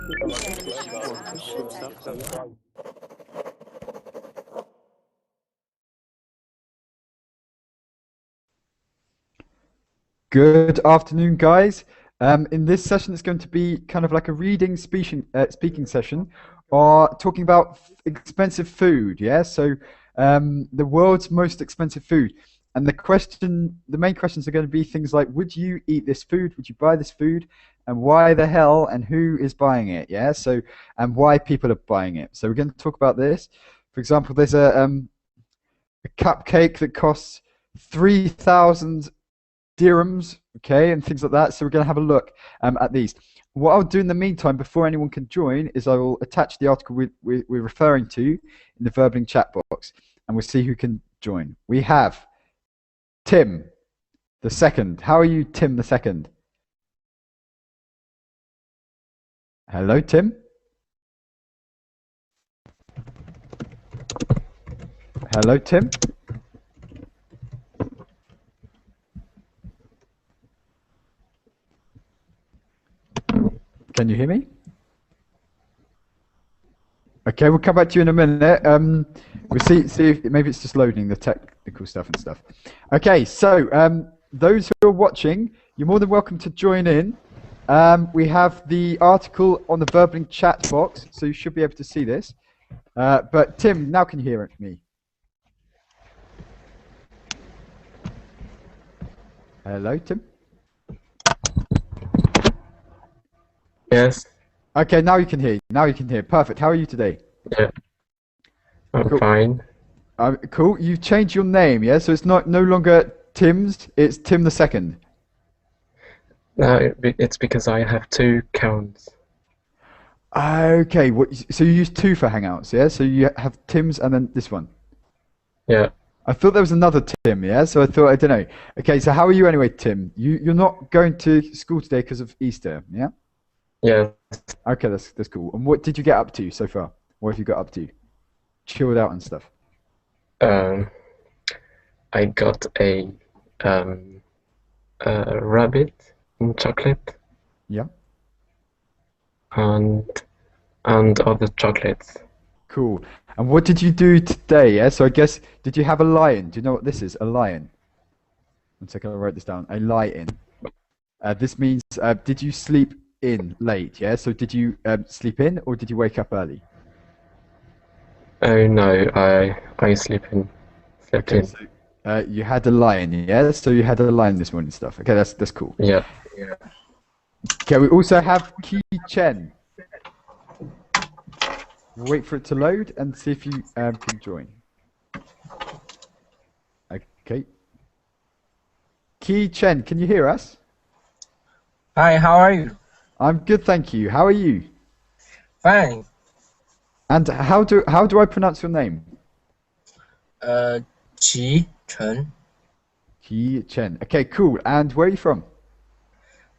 Good afternoon, guys. In this session, it's going to be kind of like a reading speaking session, or talking about expensive food. Yeah, so the world's most expensive food, and the main questions are going to be things like: would you eat this food? Would you buy this food? And why the hell? And who is buying it? Yeah, so and why people are buying it. So we're going to talk about this. For example, there's a cupcake that costs 3,000 dirhams, okay, and things like that. So we're going to have a look at these. What I'll do in the meantime, before anyone can join, is I will attach the article we're referring to in the Verbling chat box, and we'll see who can join. We have Tim the second. How are you, Tim the second? Hello, Tim. Hello, Tim. Can you hear me? Okay, we'll come back to you in a minute. We'll see if maybe it's just loading the technical stuff and stuff. Okay, so those who are watching, you're more than welcome to join in. We have the article on the Verbling chat box, so you should be able to see this. But Tim, now can you hear me? Hello, Tim. Yes. Okay, now you can hear. Now you can hear. Perfect. How are you today? Yeah. I'm Cool. fine. Cool. You've changed your name, yeah? So it's no longer Tim's. It's Tim the second. No, it's because I have two accounts. Okay. So you use two for Hangouts, yeah? So you have Tim's and then this one. Yeah. I thought there was another Tim, yeah? So I thought, I don't know. Okay, so how are you anyway, Tim? You're not going to school today because of Easter, yeah? Yeah. Okay, that's cool. And what did you get up to so far? What have you got up to? Chilled out and stuff. I got a rabbit in chocolate Yeah. and other chocolates. Cool. And what did you do today? Yeah. So I guess did you have a lion? Do you know what this is? A lion. One second, I'll write this down. A lion. This means did you sleep in late? Yeah. So did you sleep in or did you wake up early? Oh no, I slept in. Okay. So you had a lion. Yeah. So you had a lion this morning and stuff. Okay. That's cool. Yeah. Okay. We also have Ki Chen. We'll wait for it to load and see if you can join. Okay. Ki Chen, can you hear us? Hi, how are you? I'm good, thank you. How are you? Fine. And how do I pronounce your name? Qi Chen. Ki Chen. Okay, cool. And where are you from?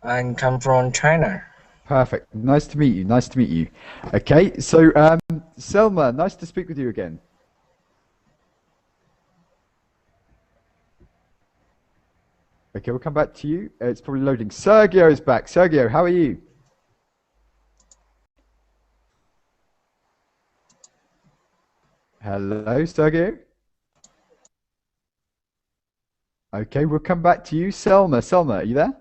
I come from China. Perfect. Nice to meet you. Nice to meet you. Okay, so Selma, nice to speak with you again. Okay, we'll come back to you. It's probably loading. Sergio is back. Sergio, how are you? Hello, Sergio. Okay, we'll come back to you. Selma, are you there?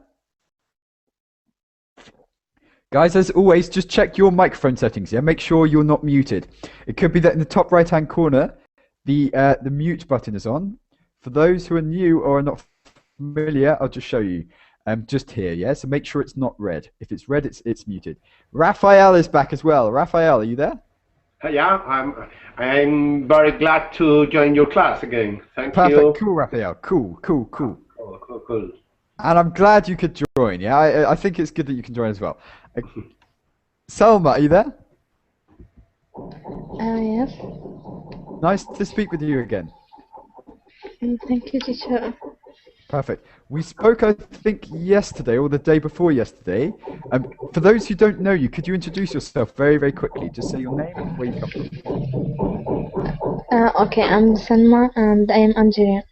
Guys, as always, just check your microphone settings, yeah? Make sure you're not muted. It could be that in the top right-hand corner, the mute button is on. For those who are new or are not familiar, I'll just show you. Just here, yeah? So make sure it's not red. If it's red, it's muted. Rafael is back as well. Rafael, are you there? Yeah, I'm very glad to join your class again. Thank you. Perfect. Cool, Rafael. Cool. Cool. And I'm glad you could join. Yeah, I think it's good that you can join as well. Selma, are you there? Yes. Nice to speak with you again. Thank you, teacher. Perfect. We spoke, I think, yesterday or the day before yesterday. For those who don't know you, could you introduce yourself very, very quickly? Just say your name and where you come from. Okay, I'm Selma and I am Algerian.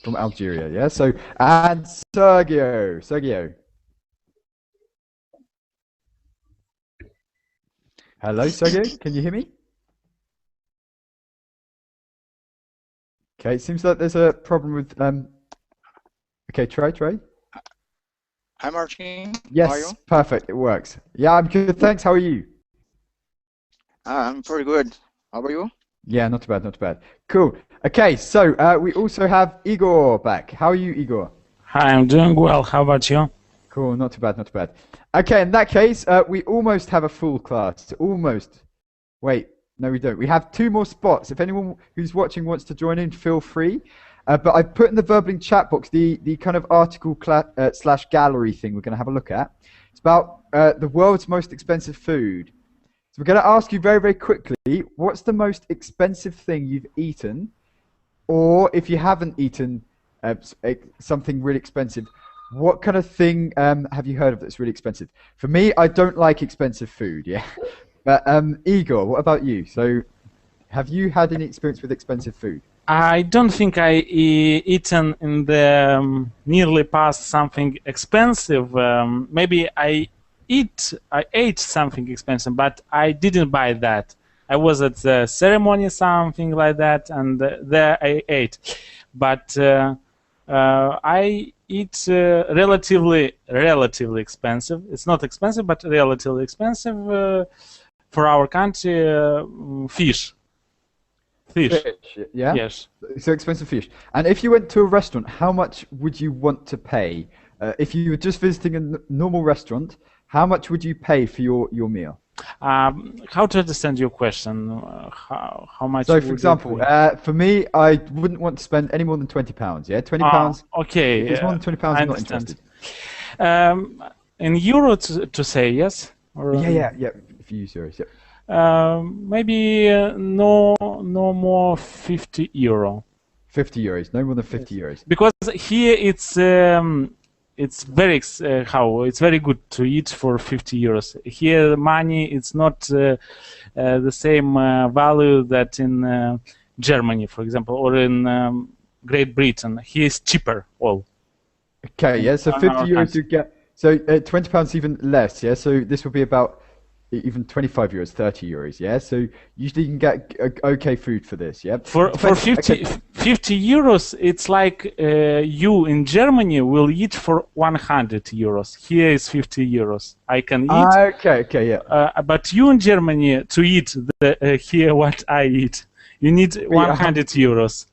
From Algeria, yeah? So, and Sergio. Hello, Sergey. Can you hear me? Okay, it seems like there's a problem with Okay, Trey. Hi, Martin. How are you? Yes, perfect. It works. Yeah, I'm good. Thanks. How are you? I'm pretty good. How about you? Yeah, not too bad, not too bad. Cool. Okay, so we also have Igor back. How are you, Igor? Hi, I'm doing well. How about you? Cool, not too bad, not too bad. Okay, in that case, we almost have a full class. Almost. Wait, no, we don't. We have 2 more spots. If anyone who's watching wants to join in, feel free. But I put in the Verbling chat box the kind of article slash gallery thing we're going to have a look at. It's about the world's most expensive food. So we're going to ask you very, very quickly, what's the most expensive thing you've eaten? Or if you haven't eaten something really expensive, what kind of thing have you heard of that's really expensive? For me, I don't like expensive food, yeah. But Igor, what about you? So have you had any experience with expensive food? I don't think I eaten in the nearly past something expensive. Maybe I ate something expensive, but I didn't buy that. I was at the ceremony, something like that, and there I ate. But I eat relatively expensive. It's not expensive, but relatively expensive for our country. Fish. Fish, yeah? Yes. So expensive fish. And if you went to a restaurant, how much would you want to pay? If you were just visiting a normal restaurant, how much would you pay for your meal? How to understand your question? How much? So, for example, for me, I wouldn't want to spend any more than £20. Yeah, £20. Okay. If it's more than £20, I I'm not understand. interested. In euro to say yes? Or, Yeah. If you use euros, yeah. Maybe no more €50. €50, no more than €50. Because here it's very it's very good to eat for €50. Here money it's not the same value that in Germany, for example, or in Great Britain. Here is cheaper all. Okay, yeah. So €50 you get. So £20 even less. Yeah. So this would be about even €25, €30. Yeah. So usually you can get okay food for this. Yeah. For 50 euros, it's like you in Germany will eat for €100. Here is 50 euros. I can eat. Okay, yeah. But you in Germany to eat here what I eat, you need 100 euros.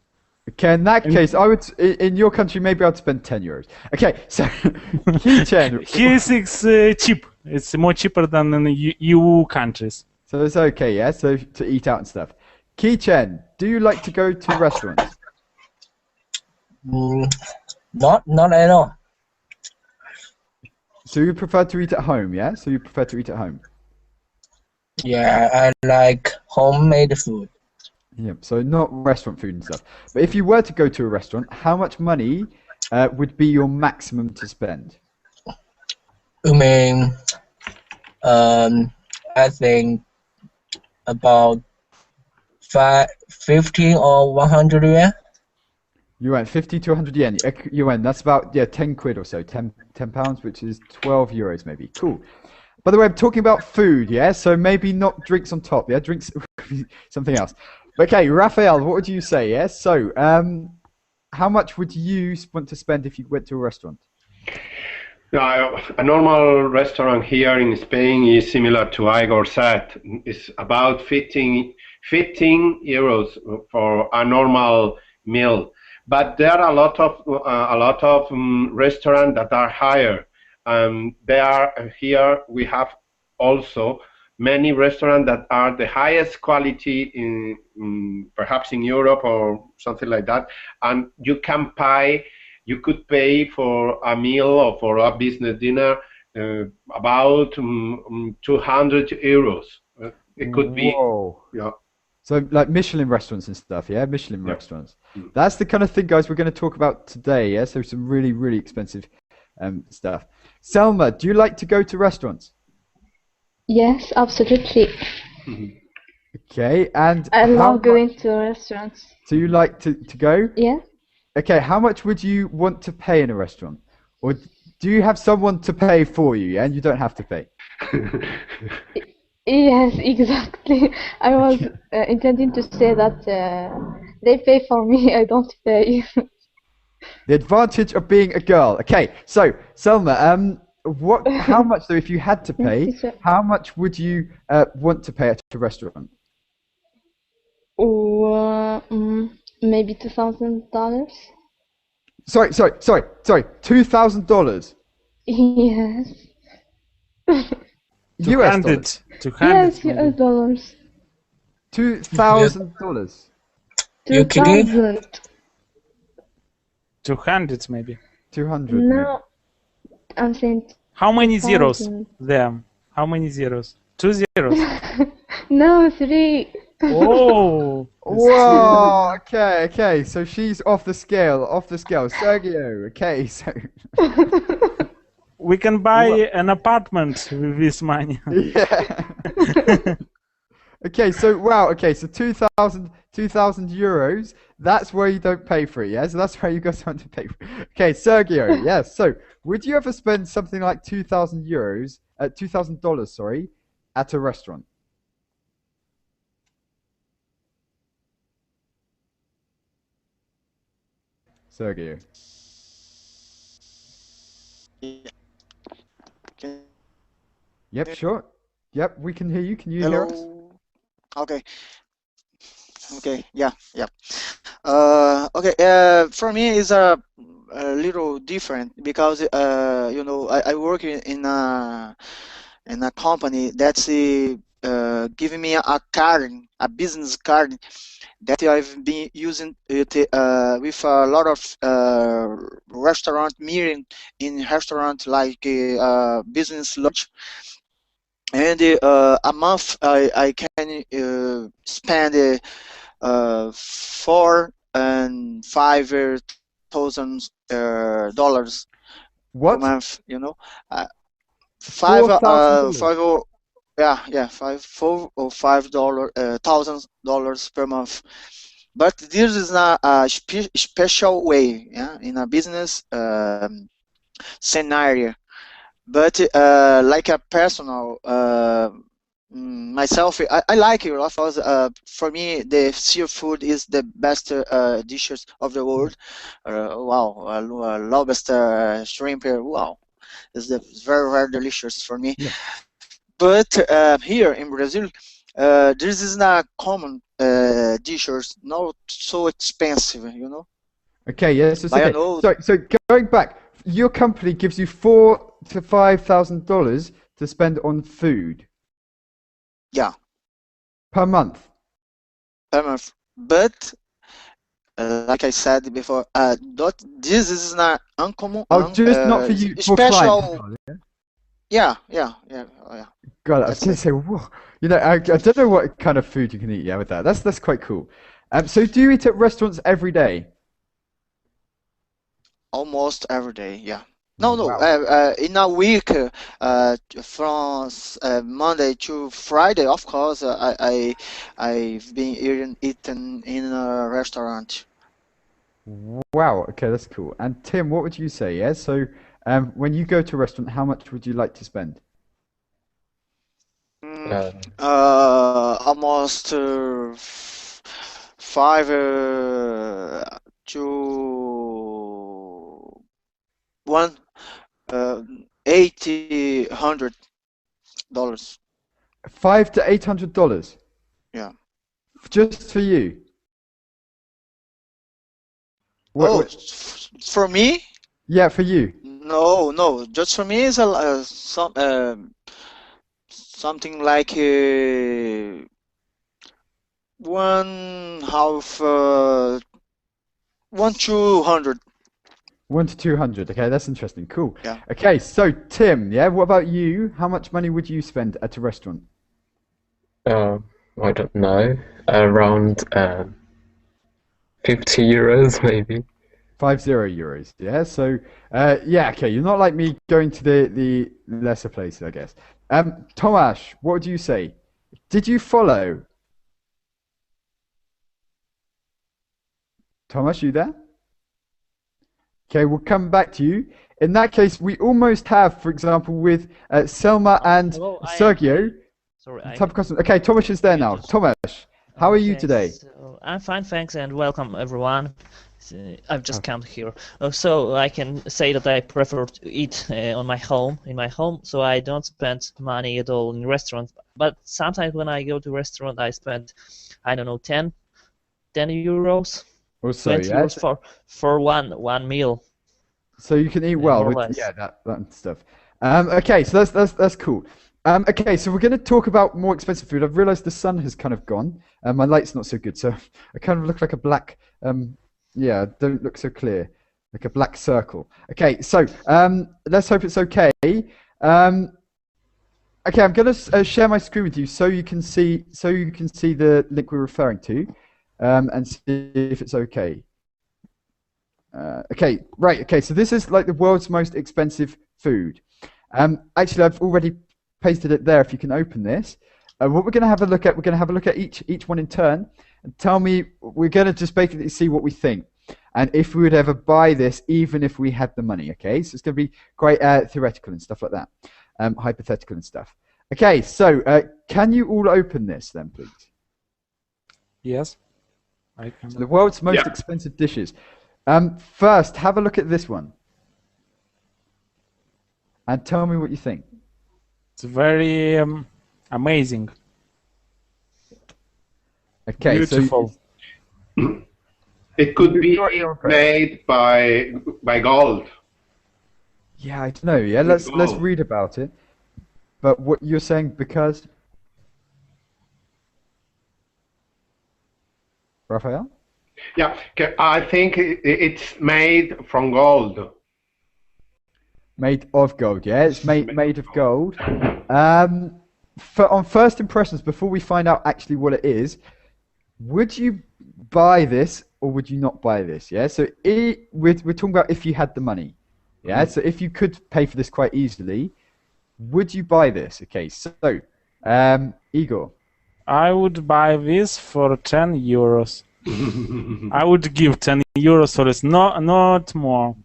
Okay, in that case, I would in your country maybe I'd spend €10. Okay, so keychain. Here it's cheap. It's more cheaper than in the EU countries. So it's okay, yeah. So to eat out and stuff. Keychain, do you like to go to restaurants? Not at all. So you prefer to eat at home, yeah? So you prefer to eat at home. Yeah, I like homemade food. Yeah, so not restaurant food and stuff. But if you were to go to a restaurant, how much money would be your maximum to spend? You mean, I think about 50 or 100 yuan. Yuan, 50 to 100 yen. Yuan, that's about 10 quid or so, 10 pounds, which is €12 maybe. Cool. By the way, I'm talking about food, yeah? So maybe not drinks on top, yeah? Drinks, something else. Okay, Rafael, what would you say, yeah? So, how much would you want to spend if you went to a restaurant? A normal restaurant here in Spain is similar to Igor said. It's about 15 euros for a normal meal. But there are a lot of restaurants that are higher. Here we have also many restaurants that are the highest quality in perhaps in Europe or something like that, and you could pay for a meal or for a business dinner about €200. It could be. Whoa. Yeah. So like Michelin restaurants and stuff, yeah? Michelin restaurants. That's the kind of thing, guys, we're going to talk about today, yeah? So some really, really expensive stuff. Selma, do you like to go to restaurants? Yes, absolutely. Okay, and I love going to restaurants. So you like to go? Yeah. Okay, how much would you want to pay in a restaurant? Or do you have someone to pay for you, yeah, and you don't have to pay? Yes, exactly. I was intending to say that they pay for me, I don't pay. The advantage of being a girl. Okay, so Selma, how much though, if you had to Yes, pay, teacher. how much would you want to pay at a restaurant? Or maybe $2,000. Sorry, $2,000 Yes. US dollars. 200 Yes, maybe. US dollars. $2,000. You kidding? 2,000. 200 maybe. 200 maybe. No, I'm saying How many zeros 2,000. there? How many zeros? 2 zeros. No, 3. Oh, Whoa, okay. So she's off the scale. Sergio, okay, so we can buy an apartment with this money. yeah. Okay, so wow, okay, so 2,000 euros, that's where you don't pay for it, yeah? So that's where you got something to pay for. Okay, Sergio, yes. So would you ever spend something like 2,000 euros, $2,000, sorry, at a restaurant? Sergio. Yeah. Can- Yep, sure. Yep, we can hear you. Can you hear us? Hello. Okay. Okay. Yeah. Yeah. Okay. For me, it's a little different because I work in a company that's giving me a card, a business card that I've been using it with a lot of restaurant meeting in restaurant like business lunch, and a month I can spend 4 and 5 thousand per What? month. Uh, five $4,000. five or yeah, 4 or 5 dollar $1,000 per month. But this is not a special way, yeah, in a business scenario. But like a personal myself, I like it because for me the seafood is the best dishes of the world. Wow, lobster, shrimp, wow, it's very very delicious for me. Yeah. But here in Brazil, this is not common dishes, not so expensive. Okay, yes, it's But I okay. know, So going back, your company gives you $4,000 to $5,000 to spend on food yeah, per month. but like I said before, this is not uncommon, Oh, just not for you, for clients as special. well. Yeah, oh, yeah. God, I was That's gonna it. say, whoa. I don't know what kind of food you can eat. Yeah, with that, that's quite cool. So do you eat at restaurants every day? Almost every day. Yeah. No, no. Wow. In a week, from Monday to Friday, of course, I've been eating in a restaurant. Wow. Okay, that's cool. And Tim, what would you say? Yeah. So, when you go to a restaurant, how much would you like to spend? Mm, Uh, almost 5 to 1 uh, $800. $500 to $800 Yeah. just for you. Oh, What? for me? Yeah, for you. No, no. Just for me is something like one half 1 200. 1 to 200. Okay, that's interesting. Cool. Yeah. Okay, so Tim, yeah, what about you? How much money would you spend at a restaurant? I don't know. Around 50 euros maybe. 50 euros. Yeah. So, yeah. Okay. You're not like me going to the lesser places, I guess. Tomasz, what would you say? Did you follow? Tomasz, you there? Okay, we'll come back to you. In that case, we almost have, for example, with Selma and Hello, I am. Sergio. Sorry, Type of customer. Okay, Tomasz is there now. Tomasz, how are you Okay, today? so I'm fine, thanks, and welcome everyone. I've just come here, so I can say that I prefer to eat in my home, so I don't spend money at all in restaurants. But sometimes when I go to restaurant, I spend, I don't know, 10 euros, Also, 20 yeah. euros for one meal. So you can eat well more or with less. yeah that stuff. Okay, so that's cool. Okay, so we're going to talk about more expensive food. I've realised the sun has kind of gone. My light's not so good, so I kind of look like a black. Yeah, don't look so clear, like a black circle. Okay, so let's hope it's okay. Okay, I'm going to share my screen with you so you can see the link we're referring to, and see if it's okay. Okay, right. Okay, so this is like the world's most expensive food. Actually, I've already pasted it there. If you can open this, what we're going to have a look at, we're going to have a look at each one in turn, and tell me. We're going to just basically see what we think, and if we would ever buy this, even if we had the money. Okay, so it's going to be quite theoretical and stuff like that, hypothetical and stuff. Okay, so can you all open this then, please? Yes, I can. So the world's most expensive dishes. First, have a look at this one, and tell me what you think. It's very amazing. Okay, Beautiful. so It could be You're impressed. made by gold. yeah, I don't know. Yeah, let's read about it. But what you're saying, because Rafael? Yeah, I think it's made from gold. Made of gold, yeah? It's made of gold. On first impressions, before we find out actually what it is, would you buy this or would you not buy this? Yeah, so we're talking about if you had the money. Yeah, so if you could pay for this quite easily, would you buy this? Okay, so Igor. I would buy this for 10 euros. I would give 10 euros for this, not more.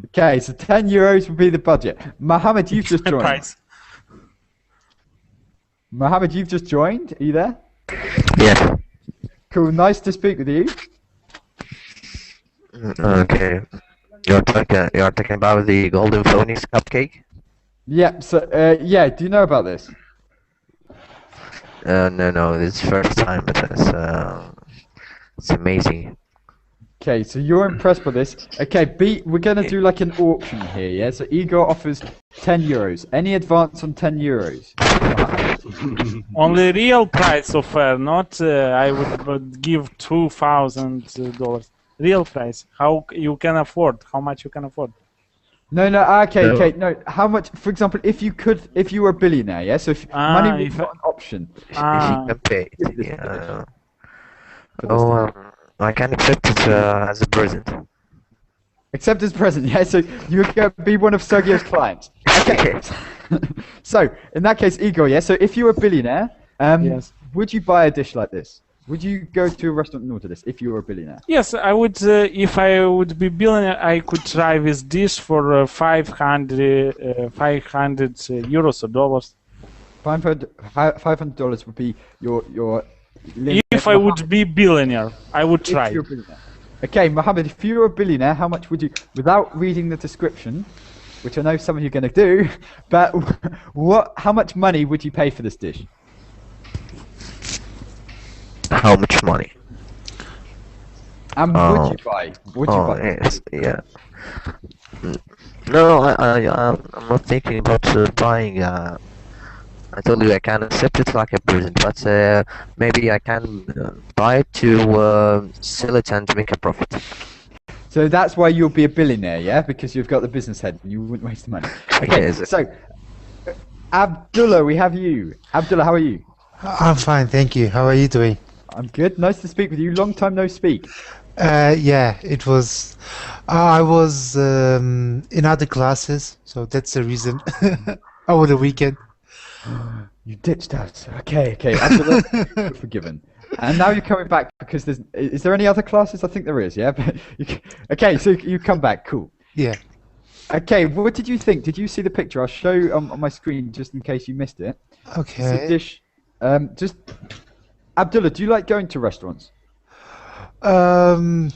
Okay, so 10 euros would be the budget. Mohammed, you've just joined. Price. Mohammed, you've just joined. Are you there? Yeah. Cool, nice to speak with you. Okay. You're talking about the golden phonies cupcake? Yeah, so yeah, do you know about this? No, it's first time with this. It's amazing. Okay, so you're impressed by this. Okay, we're gonna do like an auction here, yeah? So Igor offers 10 euros. Any advance on 10 euros? Only real price offer, not I would give $2,000. Real price. How you can afford? How much you can afford? No, okay, no. How much? For example, if you were a billionaire, yeah. So if money was not an option. If you can pay, yeah. Oh, I can accept it as a present. Accept as present, yeah. So you could be one of Sergio's clients. Okay. So in that case, Igor, yeah. So if you were a billionaire, Yes. would you buy a dish like this? Would you go to a restaurant and order this if you were a billionaire? Yes, I would. If I would be billionaire, I could try this dish for 500 euros or dollars. $500 would be your limit. If I would be billionaire, I would try. If you're a billionaire. Okay, Mohammed, if you were a billionaire, how much would you, without reading the description, which I know some of you are going to do, but how much money would you pay for this dish? How much money? And would you buy? Would you buy? Yes, yeah. No, I'm not thinking about buying. I told you I can accept it like a present, but maybe I can buy it to sell it and make a profit. So that's why you'll be a billionaire, yeah? Because you've got the business head and you wouldn't waste the money. Okay, Yes. so Abdullah, we have you. Abdullah, how are you? I'm fine, thank you. How are you doing? I'm good. Nice to speak with you. Long time no speak. Yeah, it was. I was in other classes, so that's the reason. Over the weekend. You ditched us. Okay. Abdullah, you're forgiven. And now you're coming back because is there any other classes? I think there is, yeah? But okay, so you come back. Cool. Yeah. Okay, what did you think? Did you see the picture? I'll show on my screen just in case you missed it. It's a Okay. dish Just Abdullah, do you like going to restaurants? Um,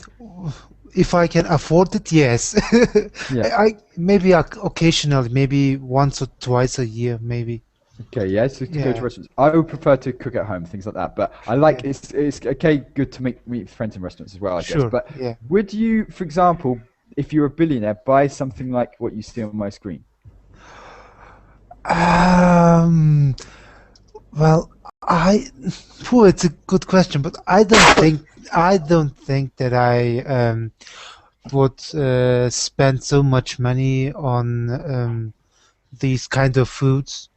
if I can afford it, yes. Yeah. I maybe occasionally, maybe once or twice a year, maybe. Okay, yeah, so to go to Yeah. restaurants. I would prefer to cook at home, things like that. But I like Yeah. it's okay, good to meet friends in restaurants as well, I guess. Sure. But Yeah. would you, for example, if you're a billionaire, buy something like what you see on my screen? Um. Well, it's a good question, but I don't think that I would spend so much money on these kind of foods.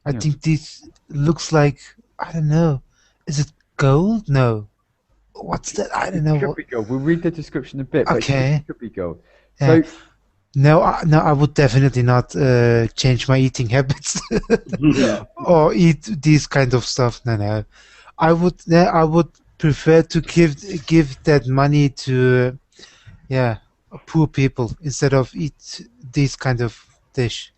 I Yeah. think this looks like, I don't know, is it gold? No. What's that? I don't It know could what. be gold. We'll read the description a bit, but Okay. it could be gold. Yeah. So No, I would definitely not change my eating habits Yeah. or eat these kind of stuff. No. I would prefer to give that money to poor people instead of eat this kind of dish.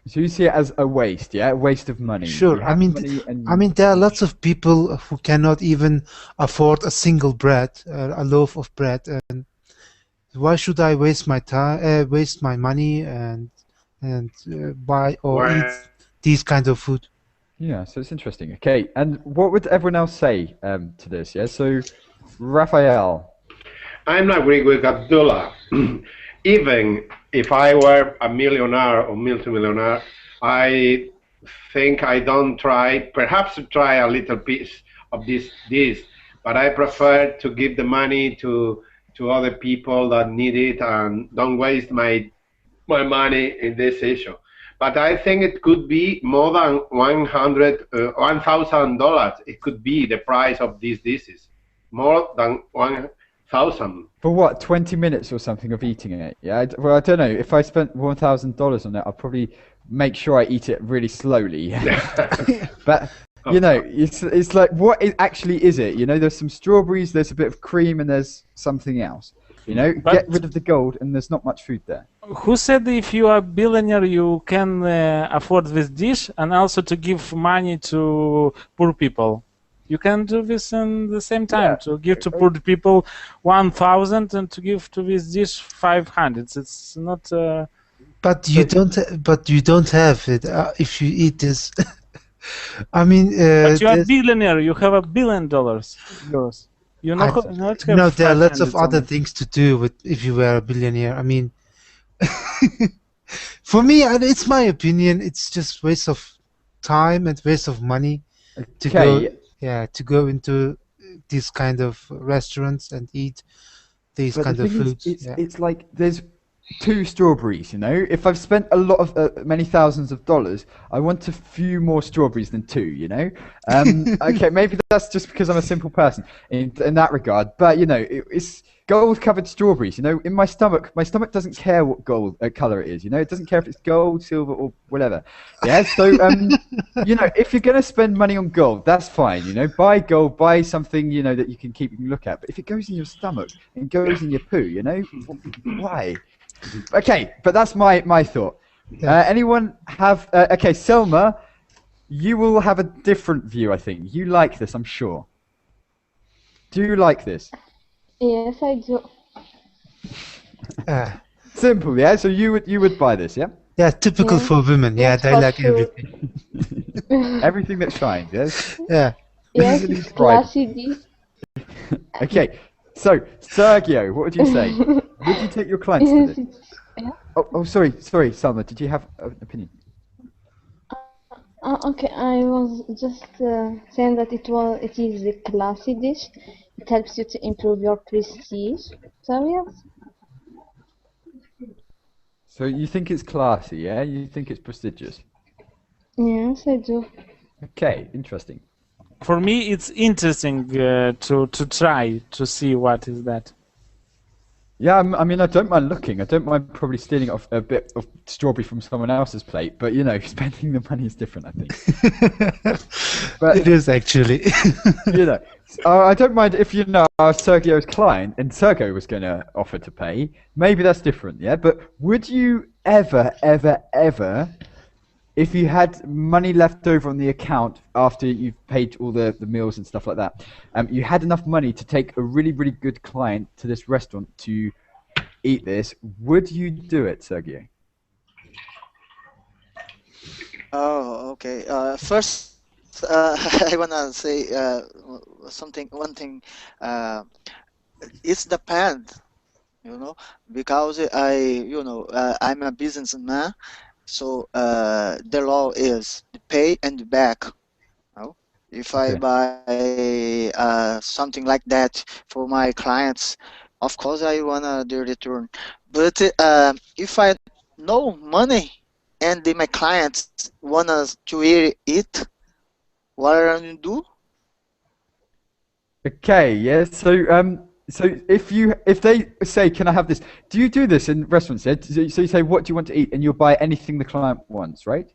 So you see it as a waste, yeah? A waste of money. Sure. You I have mean, money and I mean, there are lots of people who cannot even afford a single bread, a loaf of bread, and why should I waste my time, waste my money, and buy or Well, eat these kind of food? yeah, so it's interesting. Okay, and what would everyone else say to this? Yeah, so Rafael. I'm agree with Abdullah. Even if I were a millionaire or multimillionaire, I think I don't try, perhaps to try a little piece of this, but I prefer to give the money to other people that need it and don't waste my money in this issue. But I think it could be more than $1,000. It could be the price of these dishes, more than 1,000. For what, 20 minutes or something of eating it? Yeah, well, I don't know. If I spent $1,000 on it, I'll probably make sure I eat it really slowly. But, you know, it's like, what actually is it? You know, there's some strawberries, there's a bit of cream, and there's something else. You know, But- get rid of the gold, and there's not much food there. Who said if you are a billionaire you can afford this dish and also to give money to poor people? You can do this in the same time, Yeah. to give to poor people 1,000 and to give to this dish 500. It's not. But you don't have it if you eat this. I mean, But you are a there's- billionaire. You have $1 billion. Yours. You I- not have no, there are lots of 500 other only. things to do with if you were a billionaire. I mean, for me, it's my opinion. It's just waste of time and waste of money to Okay, to go into these kind of restaurants and eat these but kind the of thing foods. is, it's like there's 2 strawberries, you know? If I've spent a lot of many thousands of dollars, I want a few more strawberries than 2, you know? Okay, maybe that's just because I'm a simple person in that regard, but you know, it's gold-covered strawberries, you know? In my stomach doesn't care what gold color it is, you know? It doesn't care if it's gold, silver, or whatever. Yeah, so you know, if you're gonna spend money on gold, that's fine, you know? Buy gold, buy something, you know, that you can look at. But if it goes in your stomach and goes in your poo, you know, why? Okay, but that's my thought. Anyone have? Okay, Selma, you will have a different view, I think. You like this, I'm sure. Do you like this? Yes, I do. Simple, yeah. So you would buy this, yeah? Yeah, typical Yeah. for women. Yeah, Yes, they for like sure. everything. Everything that shines, yes. Yeah. Yes, Easily it's fried. classy dish. Okay, so Sergio, what would you say? Would you take your clients to Yes, this? it's, yeah. Oh, sorry, Selma. Did you have an opinion? Okay, I was just saying that it is a classy dish. It helps you to improve your prestige. So yes, So you think it's classy, yeah? You think it's prestigious? yes, I do. Okay, interesting. For me, it's interesting to try to see what is that. Yeah, I mean, I don't mind looking. I don't mind probably stealing off a bit of strawberry from someone else's plate, but you know, spending the money is different, I think. But It is actually. you know, I don't mind if you know Sergio's client and Sergio was going to offer to pay. Maybe that's different, yeah. But would you ever if you had money left over on the account after you've paid all the meals and stuff like that, you had enough money to take a really, really good client to this restaurant to eat this, would you do it, Sergio? Oh, okay. First, I wanna say one thing. Uh, it's depend, because I'm a businessman, so the law is pay and back. If I Okay. buy something like that for my clients, of course I wanna the return. But if I no money and my clients wanna to eat it, what am I gonna do? Okay, yeah. So if they say, "Can I have this?" Do you do this in restaurants? Yeah. So you say, "What do you want to eat?" and you'll buy anything the client wants, right?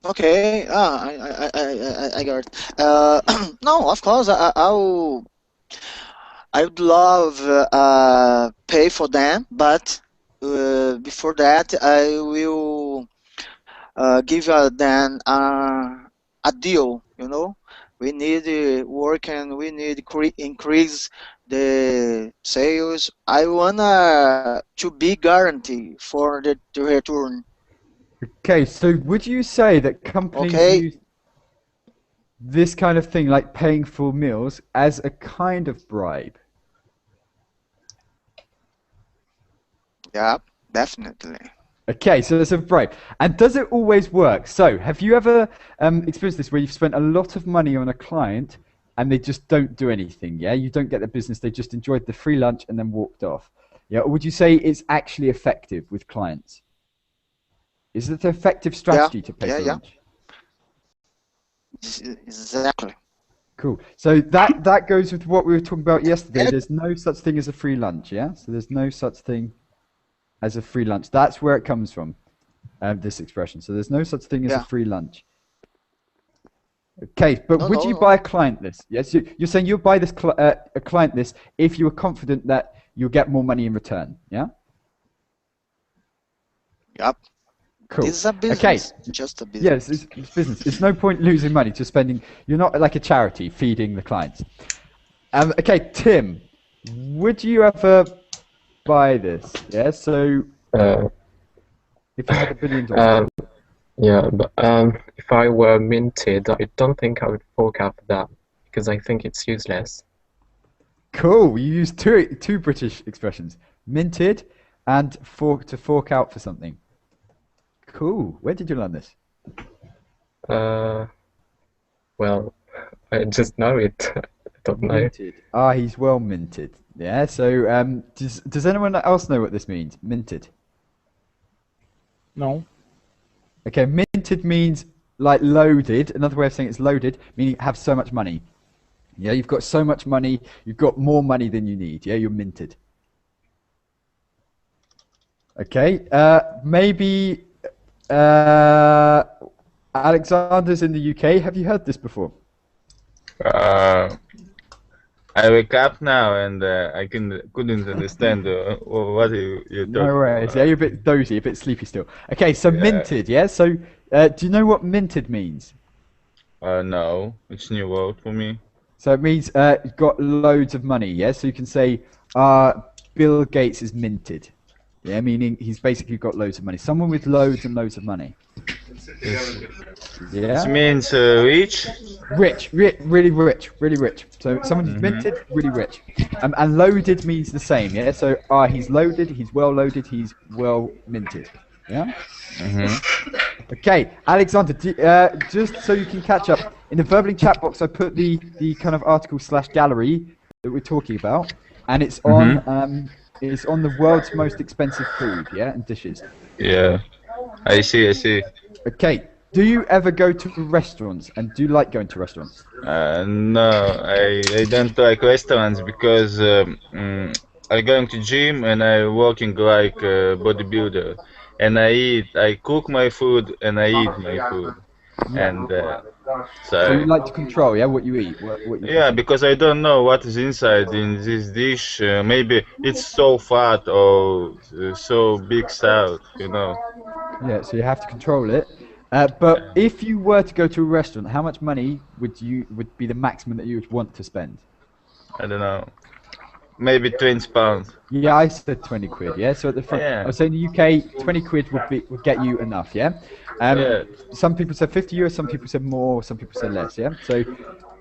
Okay, I got it. No, of course I would love pay for them, but before that I will give them a deal. We need work and we need increase the sales. I wanna to be guaranteed for the return. Okay. So would you say that companies Okay, use this kind of thing, like paying for meals, as a kind of bribe? yeah, definitely. Okay, so there's a bribe. And does it always work? So have you ever experienced this where you've spent a lot of money on a client and they just don't do anything? Yeah, you don't get the business. They just enjoyed the free lunch and then walked off. Yeah, or would you say it's actually effective with clients? Is it an effective Yeah, strategy to pay yeah, for yeah. lunch? Exactly. Cool. So that goes with what we were talking about yesterday. And There's no such thing as a free lunch. Yeah. So there's no such thing as a free lunch. That's where it comes from. This expression. So there's no such thing as a yeah, free lunch. Okay, but no, would no, you buy no. a client this? Yes, you're saying you'll buy this a client this if you were confident that you'll get more money in return. Yeah. Yep. This Cool. is a Okay. business, just a Yes, business. it's business. It's no point losing money to spending. You're not like a charity feeding the clients. Okay, Tim, would you ever buy this? Yeah. So Uh, if you had $1 billion. um, yeah, but if I were minted, I don't think I would fork out for that because I think it's useless. Cool. You use two British expressions: minted and to fork out for something. Cool. Where did you learn this? Well, I just know it. I don't know. Minted. Ah, he's well minted. Yeah. So, does anyone else know what this means? Minted. No. Okay. Minted means like loaded. Another way of saying it's loaded, meaning have so much money. Yeah. You've got so much money. You've got more money than you need. Yeah. You're minted. Okay. Maybe. Alexander's in the UK. Have you heard this before? I wake up now and I couldn't understand what you're No talking worries. Yeah, about. you're a bit dozy, a bit sleepy still. Okay, so Yeah. minted, yeah? So, do you know what minted means? No, it's new word for me. So it means you've got loads of money, yeah? So you can say, Bill Gates is minted. Yeah, meaning he's basically got loads of money. Someone with loads and loads of money. It Yeah? means rich. Rich, really rich, really rich. So someone who's minted, really rich. And loaded means the same, yeah? So he's loaded, he's well loaded, he's well minted. Yeah? Okay, Alexander, just so you can catch up, in the verbaling chat box I put the kind of article / gallery that we're talking about, and it's on the world's most expensive food, yeah, and dishes. Yeah, I see. Okay, do you ever go to restaurants, and do you like going to restaurants? No, I don't like restaurants because I going to gym and I working like a bodybuilder, and I cook my food and I eat my food, and So you so like to control, yeah, what you eat, what you yeah, consume. because I don't know what is inside in this dish. Maybe it's so fat or so big salt, Yeah, so you have to control it. But if you were to go to a restaurant, how much money would be the maximum that you would want to spend? I don't know. Maybe £20. Yeah, I said 20 quid. Yeah, so at the front, I Yeah. was saying the UK, 20 quid would get you enough. Yeah. Yeah. Some people said 50 euros, some people said more, some people said less. Yeah. So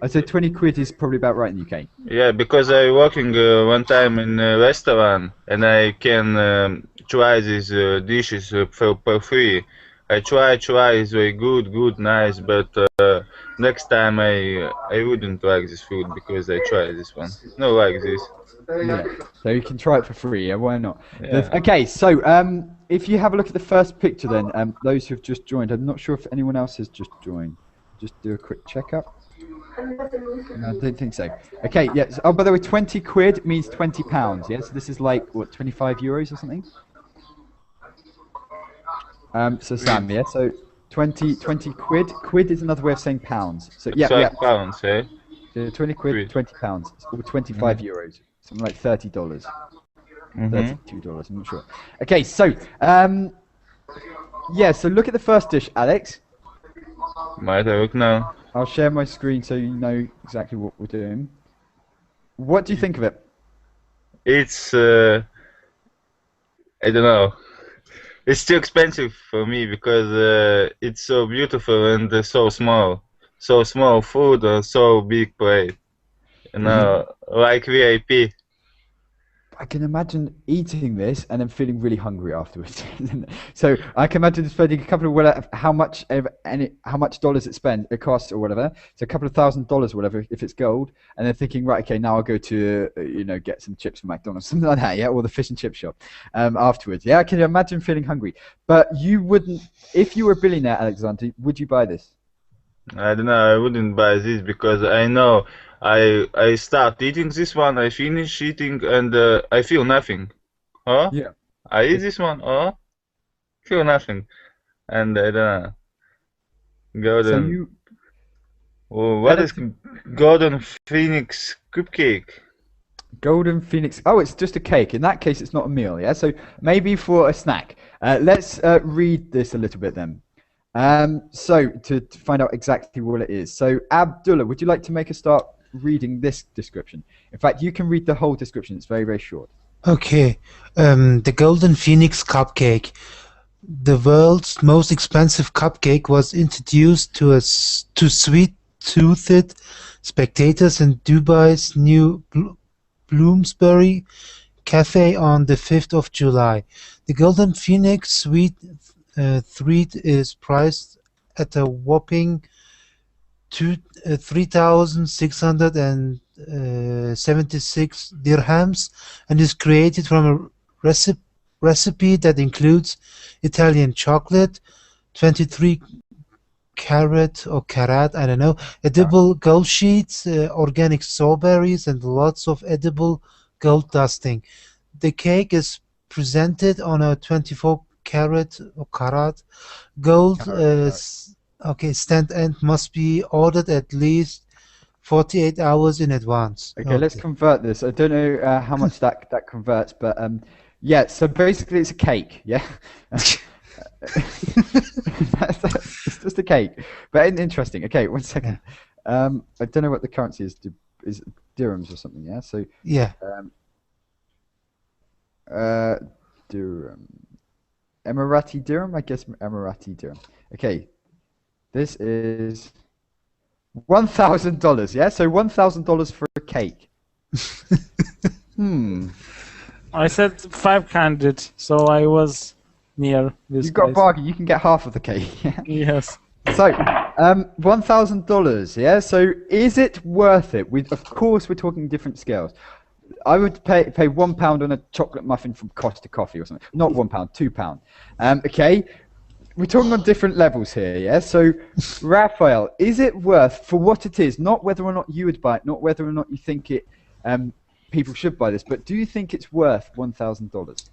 I said 20 quid is probably about right in the UK. Yeah, because I working one time in a restaurant and I can try these dishes for free. I try, it's very good, nice, but next time I wouldn't like this food because I tried this one. No, like this. Yeah. So you can try it for free. Yeah, why not? Yeah. Okay, so if you have a look at the first picture, then those who've just joined, I'm not sure if anyone else has just joined. Just do a quick checkup. No, I don't think so. Okay, yes. Oh, by the way, 20 quid means 20 pounds. Yeah, so this is like what, 25 euros or something? So Sam, yeah. So 20 quid. Quid is another way of saying pounds. So yeah, It's like pounds, eh? 20 quid, 20 pounds, or 25 euros. Something like $30, $32. I'm not sure. Okay, so yeah. So look at the first dish, Alex. Might I look now? I'll share my screen so you know exactly what we're doing. What do you think of it? It's I don't know. It's too expensive for me because it's so beautiful and so small. So small food or so big plate. You know, like VIP. I can imagine eating this and then feeling really hungry afterwards. So I can imagine spending a couple of how much dollars it costs or whatever. So a couple of $1,000 or whatever if it's gold, and then thinking, right, okay, now I'll go to get some chips from McDonald's, something like that, yeah, or the fish and chip shop afterwards. Yeah, I can imagine feeling hungry. But you wouldn't, if you were a billionaire, Alexander, would you buy this? I don't know, I wouldn't buy this because I know I start eating this one, I finish eating and I feel nothing. Oh? Yeah. I eat this one, oh? Feel nothing. And I don't know. Golden. What is Golden Phoenix cupcake? Golden Phoenix. Oh, it's just a cake. In that case, it's not a meal, yeah? So maybe for a snack. Let's read this a little bit then. So to find out exactly what it is. So Abdullah, would you like to make a start reading this description? In fact, you can read the whole description. It's very, very short. Okay. The Golden Phoenix cupcake. The world's most expensive cupcake was introduced to sweet-toothed spectators in Dubai's new Bloomsbury Cafe on the 5th of July. The Golden Phoenix sweet treat is priced at a whopping 3,676 dirhams and is created from a recipe that includes Italian chocolate, 23 carat, I don't know, edible gold sheets, organic strawberries, and lots of edible gold dusting. The cake is presented on a 24 carat gold stand and must be ordered at least 48 hours in advance. Okay, let's convert this. I don't know how much that converts, but yeah, so basically it's a cake, yeah? It's just a cake, but interesting. Okay, 1 second. I don't know what the currency is. Is it dirhams or something, yeah? So yeah. Dirham. Emirati dirham? I guess Emirati dirham. Okay, this is $1,000, yeah? So $1,000 for a cake. I said 500, so I was near this. You've got a bargain. You can get half of the cake. Yes. So, $1,000, yeah? So is it worth it? Of course, we're talking different scales. I would pay £1 on a chocolate muffin from Costa Coffee or something. Not £1, £2. Okay? We're talking on different levels here, yeah? So, Rafael, is it worth, for what it is, not whether or not you would buy it, not whether or not you think it, people should buy this, but do you think it's worth $1,000?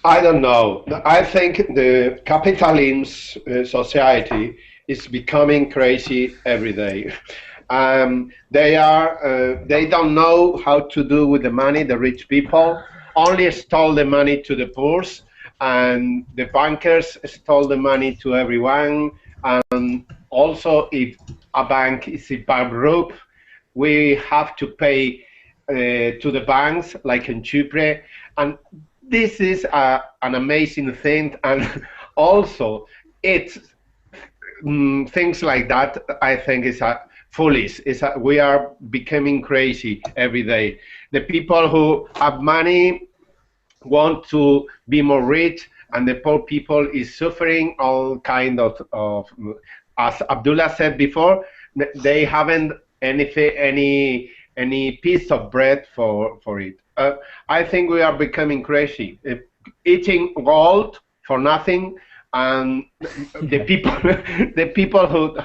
I don't know. I think the capitalist society is becoming crazy every day. They don't know how to do with the money. The rich people only stole the money to the poor, and the bankers stole the money to everyone. And also, if a bank is in bankrupt, we have to pay to the banks, like in Chipre, and this is an amazing thing. And also, it's things like that. I think is foolish. We are becoming crazy every day. The people who have money want to be more rich, and the poor people is suffering all kind of as Abdullah said before, they haven't any piece of bread for it. I think we are becoming crazy, eating gold for nothing, and the people the people who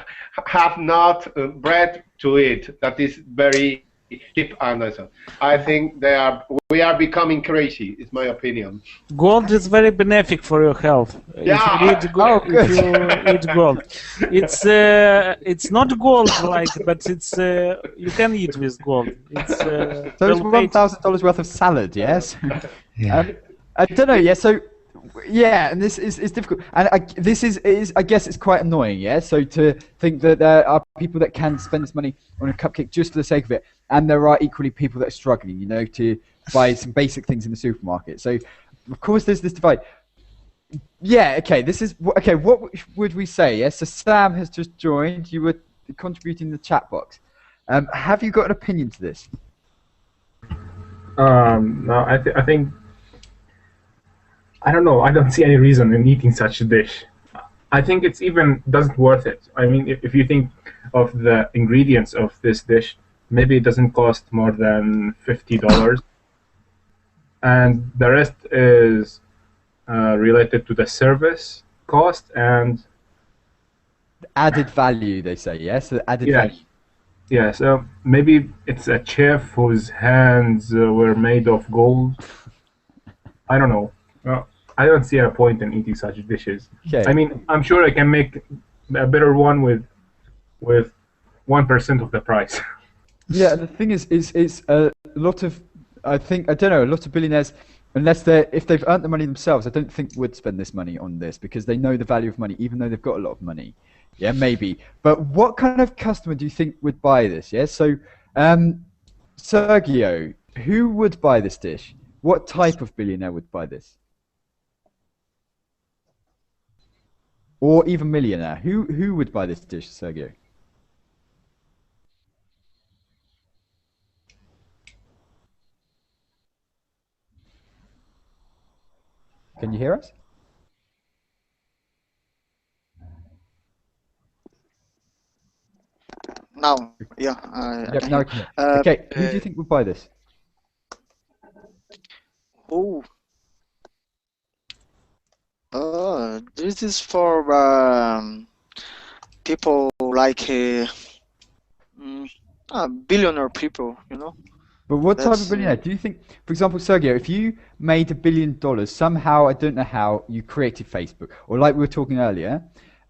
have not bread to eat, that is very cheap. And so I think we are becoming crazy, is my opinion. Gold is very benefic for your health. Yeah. If you eat gold, it's not gold like, but it's you can eat with gold. It's so it's $1,000 worth of salad, yes. Yeah. I don't know. Yeah. So yeah, and this is difficult, and this is I guess it's quite annoying. Yeah. So to think that there are people that can spend this money on a cupcake just for the sake of it, and there are equally people that are struggling, you know, to buy some basic things in the supermarket. So, of course, there's this divide. Yeah, okay, okay, what would we say? Yes, so Sam has just joined. You were contributing in the chat box. Have you got an opinion to this? No, I think, I don't know, I don't see any reason in eating such a dish. I think it's even doesn't worth it. I mean, if you think of the ingredients of this dish, maybe it doesn't cost more than $50, and the rest is related to the service cost and added value. They say yes, so added value. Yeah, so maybe it's a chef whose hands were made of gold. I don't know. I don't see a point in eating such dishes. Okay. I mean, I'm sure I can make a better one with 1% of the price. Yeah, the thing is a lot of, I don't know, a lot of billionaires, if they've earned the money themselves, I don't think would spend this money on this because they know the value of money, even though they've got a lot of money. Yeah, maybe. But what kind of customer do you think would buy this? Yeah, so Sergio, who would buy this dish? What type of billionaire would buy this? Or even millionaire? Who would buy this dish, Sergio? Can you hear us? Now, yeah. Yep, now I can hear. Okay, who do you think would buy this? Oh. This is for people like billionaire people, you know. But what type of billionaire? Do you think, for example, Sergio, if you made $1 billion, somehow, I don't know how, you created Facebook, or like we were talking earlier,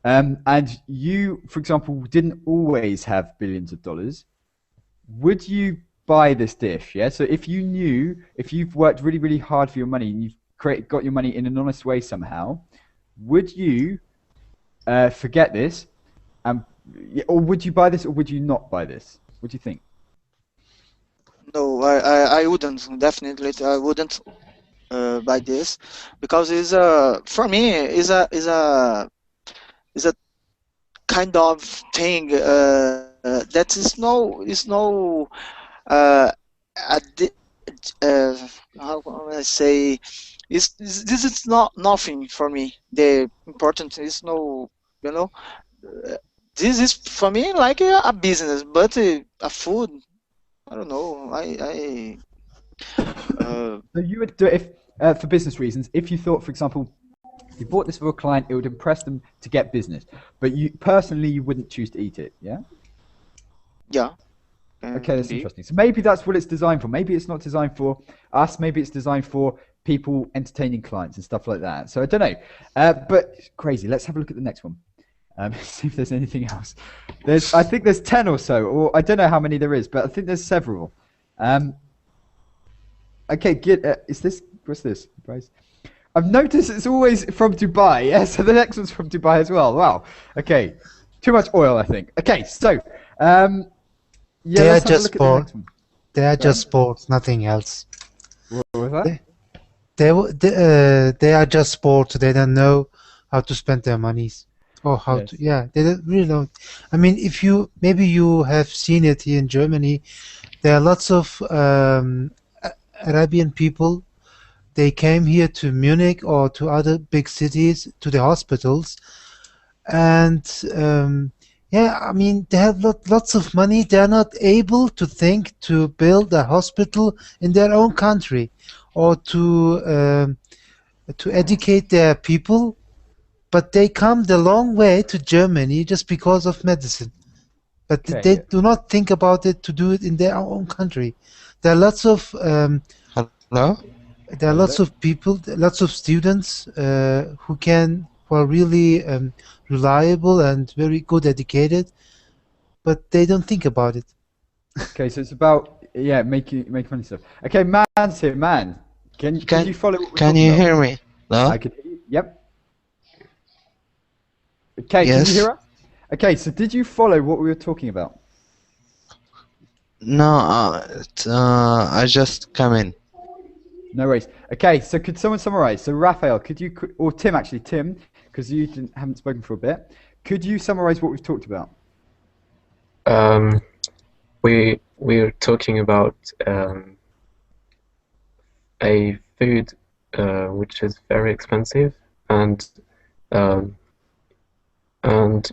and you, for example, didn't always have billions of dollars, would you buy this dish? Yeah. So if you've worked really, really hard for your money and you've got your money in an honest way somehow, would you forget this, or would you buy this, or would you not buy this? What do you think? No, I wouldn't. Definitely, I wouldn't buy this because it's for me is a kind of thing that is no how can I say, this is not nothing for me. The important is no, you know, this is for me like a business, but a food, I don't know. So you would do it if, for business reasons, if you thought, for example, you bought this for a client, it would impress them to get business, but you personally you wouldn't choose to eat it, yeah? Yeah. Okay, that's interesting. So maybe that's what it's designed for. Maybe it's not designed for us. Maybe it's designed for people entertaining clients and stuff like that. So I don't know. But crazy. Let's have a look at the next one. See if there's anything else. I think there's 10 or so, or I don't know how many there is, but I think there's several. Okay, what's this? Price? I've noticed it's always from Dubai. Yeah, so the next one's from Dubai as well. Wow. Okay. Too much oil, I think. Okay, so yeah, They are let's have a just look at the bored. next one. They are Sorry? just bored, nothing else. What was that? They are just bored. They don't know how to spend their monies or how Yes. to. Yeah, they don't really don't. I mean, if you maybe you have seen it here in Germany, there are lots of Arabian people. They came here to Munich or to other big cities to the hospitals, and yeah, I mean they have lots of money. They are not able to think to build a hospital in their own country or to educate their people, but they come the long way to Germany just because of medicine. But Okay, they yeah. do not think about it to do it in their own country. There are lots of Hello? there are lots of people, lots of students who are really reliable and very good educated, but they don't think about it. Okay, so it's about making money stuff. Okay, man's here, man. Can you follow what we're Can talking you about? hear me? No? I can hear you. Yep. Okay, can you Yes. hear us? Okay, so did you follow what we were talking about? No, I just come in. No worries. Okay, so could someone summarize? So Rafael, or Tim actually, Tim, because you haven't spoken for a bit. Could you summarize what we've talked about? We're talking about a food which is very expensive, and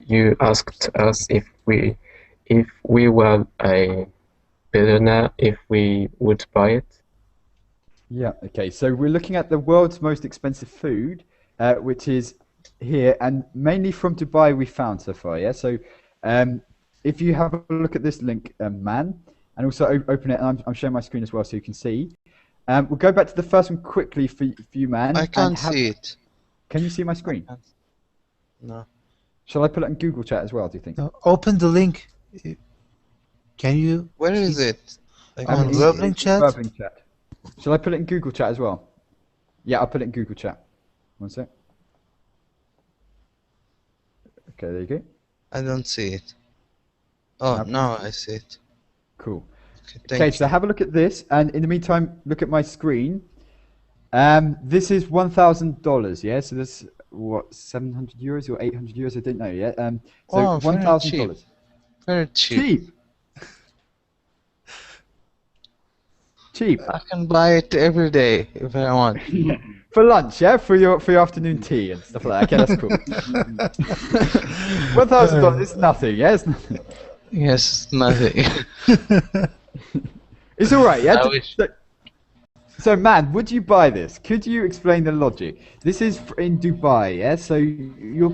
you asked us if we were a billionaire, if we would buy it. Yeah, okay. So we're looking at the world's most expensive food, which is here, and mainly from Dubai we found so far, yeah? So if you have a look at this link, man, and also open it, and I'm showing my screen as well so you can see. We'll go back to the first one quickly for you, man. I can't see it. Can you see my screen? No. Shall I put it in Google chat as well, do you think? Now, open the link. Can you? Where is it? I On can't the see link it. chat? Burbling chat. Shall I put it in Google chat as well? Yeah, I'll put it in Google chat. One sec. Okay, there you go. I don't see it. Oh, now I see it. Cool. Okay, Okay, thank so have a look at this, and in the meantime, look at my screen. This is $1,000, yeah? So that's, what, 700 euros or 800 euros? I don't know yet. So Oh, very $1,000. Very cheap. Cheap. Cheap. I can buy it every day if I want. For lunch, yeah? For your afternoon tea and stuff like that. Okay, that's cool. $1,000 is nothing, yeah? It's nothing. Yes, nothing. It's all right, yeah? I wish. So, man, would you buy this? Could you explain the logic? This is in Dubai, yeah? So your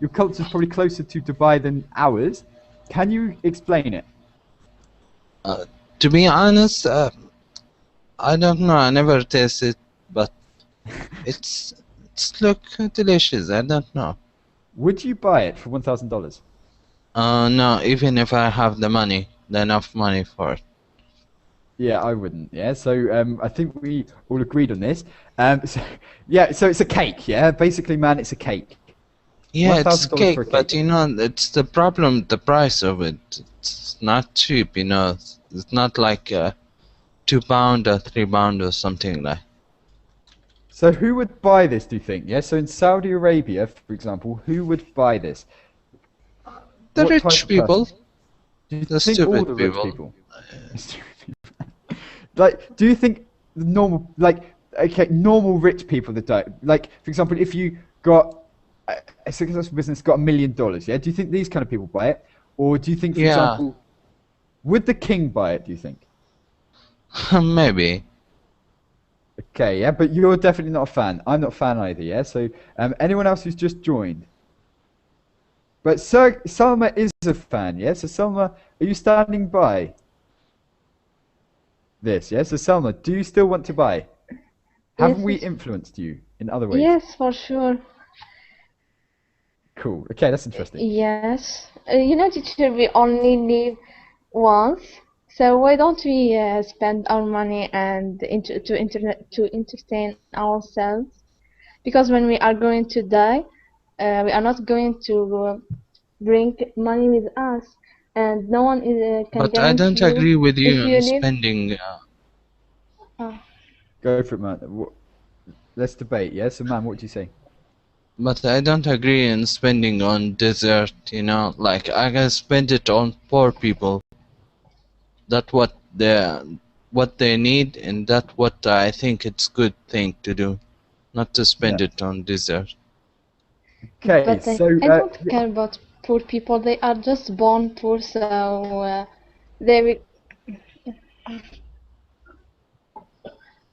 culture's probably closer to Dubai than ours. Can you explain it? To be honest, I don't know. I never tasted, but it's look delicious. I don't know. Would you buy it for $1,000? No, even if I have enough money for it. Yeah, I wouldn't. Yeah, so I think we all agreed on this. So it's a cake. Yeah, basically, man, it's a cake. Yeah, it's $1,000 cake, for a cake. but it's the problem. The price of it. It's not cheap. It's not like £2 or £3 or something like. So who would buy this? Do you think? Yeah. So in Saudi Arabia, for example, who would buy this? The What type rich of people. person? Do you The think all stupid the rich people. Like, do you think the normal, normal rich people that don't, like, for example, if you got a successful business, got $1 million, yeah, do you think these kind of people buy it? Or do you think, for Yeah. example, would the king buy it, do you think? Maybe. Okay, yeah, but you're definitely not a fan. I'm not a fan either, yeah? So, anyone else who's just joined? But Selma is a fan, yeah? So, Selma, are you standing by this, yeah? So, Selma, do you still want to buy? Haven't we Yes. influenced you in other ways? Yes, for sure. Cool. Okay, that's interesting. Yes. Teacher, we only live once, so why don't we spend our money and to entertain ourselves? because when we are going to die, we are not going to bring money with us, and no one can But I don't guarantee you agree with you if on you live. spending. Go for it, man. Let's debate. Yeah. So, man, what do you say? But I don't agree in spending on dessert. You know, like I can spend it on poor people. That what they need, and that what I think it's good thing to do, not to spend Yeah. it on dessert. Okay. But So I don't care about poor people. They are just born poor, so they will.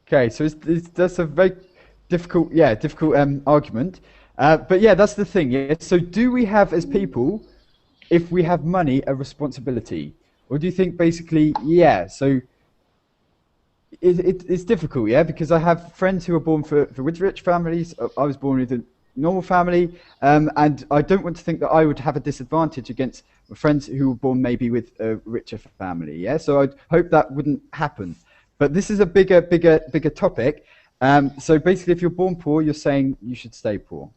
Okay, so that's a very difficult, difficult argument. But yeah, that's the thing. Yeah. So do we have, as people, if we have money, a responsibility, or do you think basically, yeah? So it's difficult, yeah, because I have friends who are born for rich families. I was born with a normal family, and I don't want to think that I would have a disadvantage against friends who were born maybe with a richer family. Yeah, so I'd hope that wouldn't happen. But this is a bigger topic. So basically, if you're born poor, you're saying you should stay poor.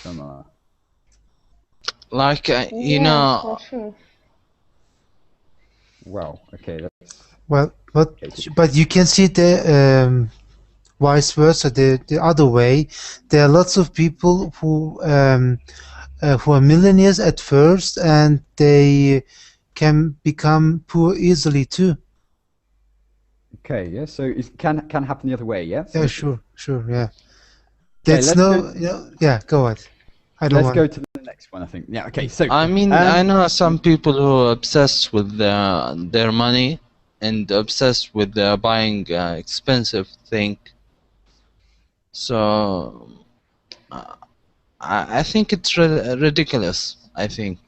Selma. Like you Yeah, know, for sure. Wow. Okay. That's Well, okay. but you can see the vice versa, the other way. There are lots of people who are millionaires at first, and they can become poor easily too. Okay. Yeah. So it can happen the other way. Yeah. So Yeah, sure, yeah. Okay, That's let's no, go- yeah. Go on. I don't let's want. go to the next one. I think. Yeah. Okay. So I mean, I know some people who are obsessed with their money and obsessed with buying expensive thing. So I think it's ridiculous. I think.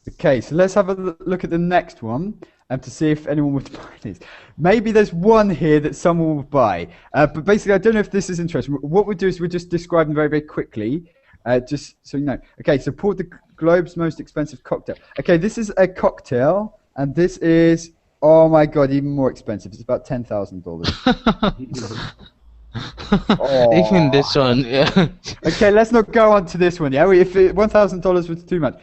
Okay, so let's have a look at the next one to see if anyone would buy this. Maybe there's one here that someone will buy. But basically, I don't know if this is interesting. What we'll do is we'll just describe them very, very quickly, just so you know. Okay, so pour the globe's most expensive cocktail. Okay, this is a cocktail, and this is, oh my God, even more expensive. It's about $10,000. Even this one, yeah. Okay, let's not go on to this one. Yeah, if $1,000 was too much,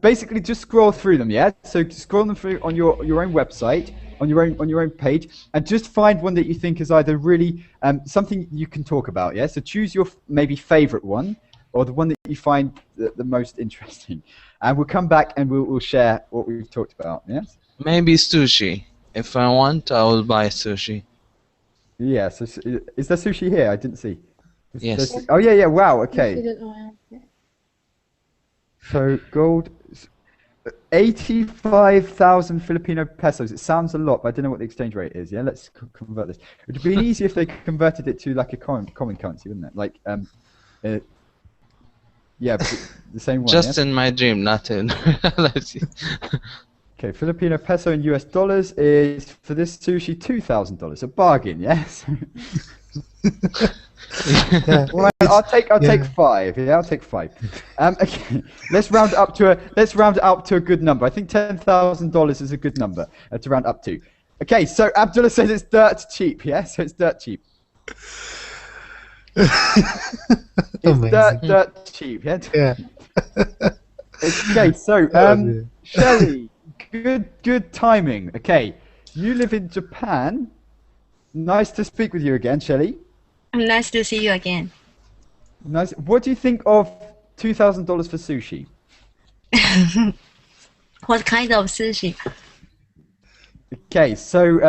basically just scroll through them. Yeah, so scroll them through on your own website, on your own page, and just find one that you think is either really something you can talk about. Yeah, so choose your maybe favorite one or the one that you find the most interesting, and we'll come back and we'll share what we've talked about. Yes. Maybe sushi. If I want, I will buy sushi. Yeah. So is there sushi here? I didn't see. Yes. Oh yeah. Wow. Okay. So gold, 85,000 Filipino pesos. It sounds a lot, but I don't know what the exchange rate is. Yeah, let's convert this. It would be easy if they converted it to like a common currency, wouldn't it? Like yeah, but the same one. Just yeah? in my dream, not in reality. Okay, Filipino peso in US dollars is for this sushi $2,000. A bargain, yes. Yeah. Well, I'll take 5. Yeah, I'll take 5. Okay, let's round it up to a good number. I think $10,000 is a good number to round up to. Okay, so Abdullah says it's dirt cheap. Yeah, so it's dirt cheap. It's dirt cheap. Yeah. Yeah. Okay, so Shelley, good timing. Okay, you live in Japan. Nice to speak with you again, Shelley. Nice to see you again. Nice. What do you think of $2,000 for sushi? What kind of sushi? Okay, so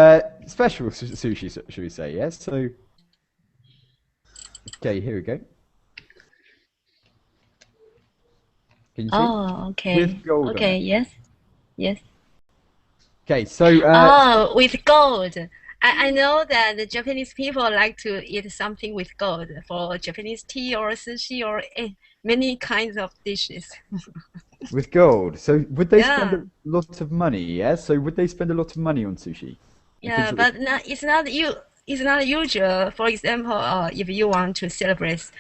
special sushi, should we say? Yes. So, okay, here we go. Can you see? Oh, okay. With gold. Okay. Yes. Yes. Okay, so. Oh, with gold. I know that the Japanese people like to eat something with gold for Japanese tea or sushi or many kinds of dishes. With gold. So would they Yeah. spend a lot of money? Yeah. So would they spend a lot of money on sushi? Yeah, but it's not usual. For example, if you want to celebrate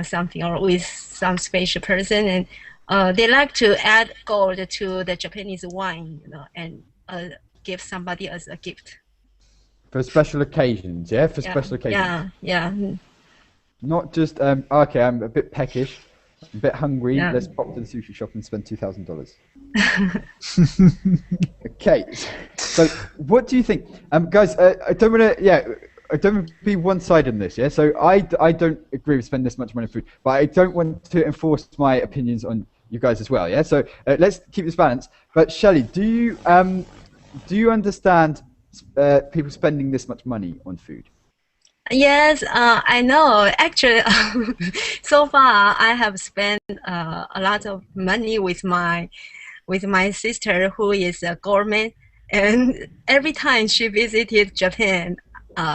something or with some special person, and they like to add gold to the Japanese wine, and give somebody as a gift. For special occasions, yeah? For Yeah, special occasions. yeah. Not just, okay, I'm a bit peckish, I'm a bit hungry, Yeah. let's pop to the sushi shop and spend $2,000. Okay, so what do you think? Guys, I don't want to, I don't want to be one-sided in this, yeah? So I don't agree with spending this much money on food, but I don't want to enforce my opinions on you guys as well, yeah? So let's keep this balance. But Shelley, do you understand people spending this much money on food? Yes, I know. Actually, so far I have spent a lot of money with my sister, who is a gourmet, and every time she visited Japan,